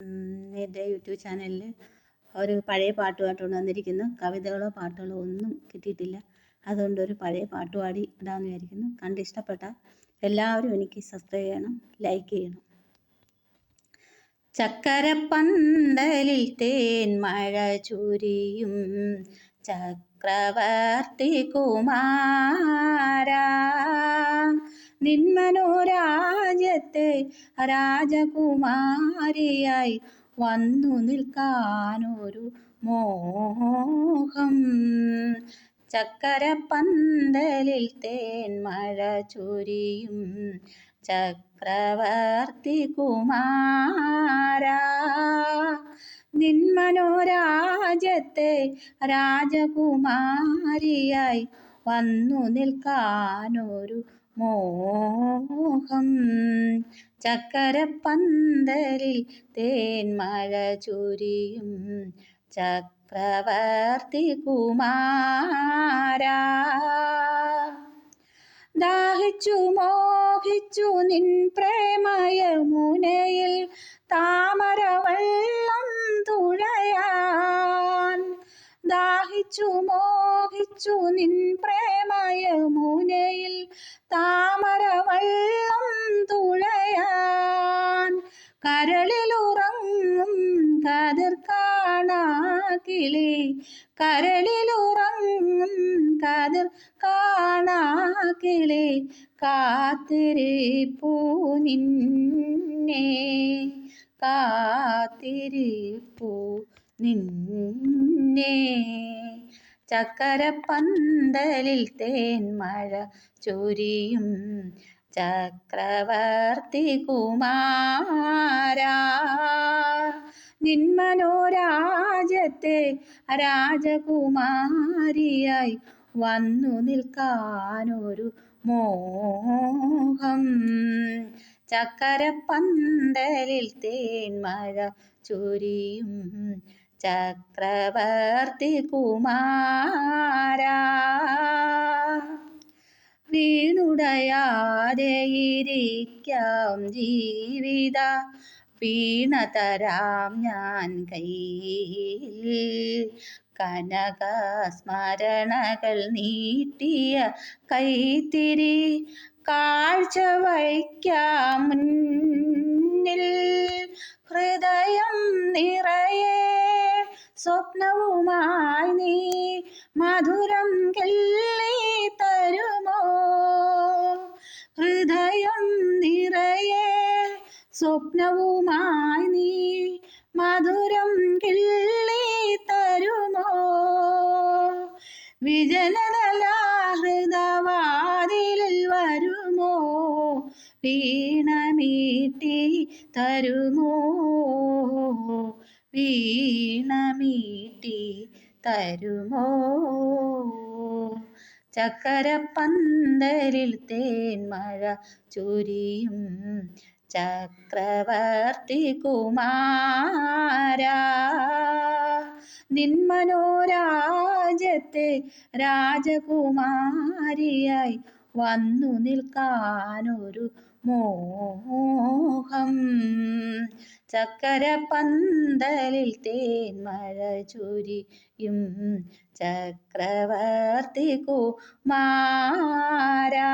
എൻ്റെ യൂട്യൂബ് ചാനലിൽ ഒരു പഴയ പാട്ടുമായിട്ടാണ് വന്നിരിക്കുന്നു. കവിതകളോ പാട്ടുകളോ ഒന്നും കിട്ടിയിട്ടില്ല. അതുകൊണ്ട് ഒരു പഴയ പാട്ട് പാടി ഇടാമെന്ന് വിചാരിക്കുന്നു. കണ്ടിഷ്ടപ്പെട്ട എല്ലാവരും എനിക്ക് സബ്സ്ക്രൈബ് ചെയ്യണം, ലൈക്ക് ചെയ്യണം. ചക്കരപ്പന്തലിൽ തേൻ മഴ ചൊരിയും ചക്രവർത്തി കുമാരാ, നിന്മനോരാജ്യത്തെ രാജകുമാരിയായി വന്നു നിൽക്കാനൊരു മോഹം. ചക്കരപ്പന്തലിൽ തേൻ മഴ ചൊരിയും ചക്രവർത്തി കുമാരാ, നിന്മനോരാജ്യത്തെ രാജകുമാരിയായി വന്നു നിൽക്കാനൊരു മോഹം. ചക്കരപ്പന്തലിൽ തേൻ മഴ ചൊരിയും ചക്രവർത്തി കുമാരാ, ദാഹിച്ചു മോഹിച്ചു നിൻ പ്രേമയമുനയിൽ താമരവെള്ളം തുഴയാൻ. ദാഹിച്ചു മോഹിച്ചു നിൻ പ്രേമയമുനയിൽ താമരവെള്ളം തുഴയാൻ. കരളിലുറങ്ങും കതിർ കാണാ കിളി, കരളിലുറങ്ങും കതിർ കാണാ കിളി, കാത്തിരിപ്പൂ നിന്നെ, കാത്തിരിപ്പൂ നിന്നെ. ചക്കരപ്പന്തലിൽ തേൻ മഴ ചൊരിയും ചക്രവർത്തി കുമാരാ, നിന്മനോരാജ്യത്തെ രാജകുമാരിയായി വന്നു നിൽക്കാനൊരു മോഹം. ചക്കരപ്പന്തലിൽ തേൻ മഴ ചൊരിയും ചക്രവർത്തി കുമാരാ, വീണുടയാതെ ഇരിക്കാം ജീവിത വീണ തരാം ഞാൻ കയ്യിൽ. കനക സ്മരണകൾ നീട്ടിയ കൈത്തിരി കാഴ്ച വയ്ക്കാം മുന്നിൽ. ഹൃദയം നിറയെ സ്വപ്നവുമായി നീ മധുരം കിള്ളി തരുമോ. ഹൃദയം നിറയെ സ്വപ്നവുമായി നീ മധുരം കിള്ളി തരുമോ. വിജനതലാഹൃദവാതിലിൽ വരുമോ, വീണമീട്ടി തരുമോ, വീണമീട്ടി തരുമോ. ചക്കരപ്പന്തലിൽ തേൻ മഴ ചൊരിയും ചക്രവർത്തി കുമാരാ, നിന്മനോരാജ്യത്തെ രാജകുമാരിയായി വന്നു നിൽക്കാനൊരു മോഹം. ചക്കരപ്പന്തലിൽ തേൻ മഴ ചൊരിയും ചക്രവർത്തി കുമാരാ.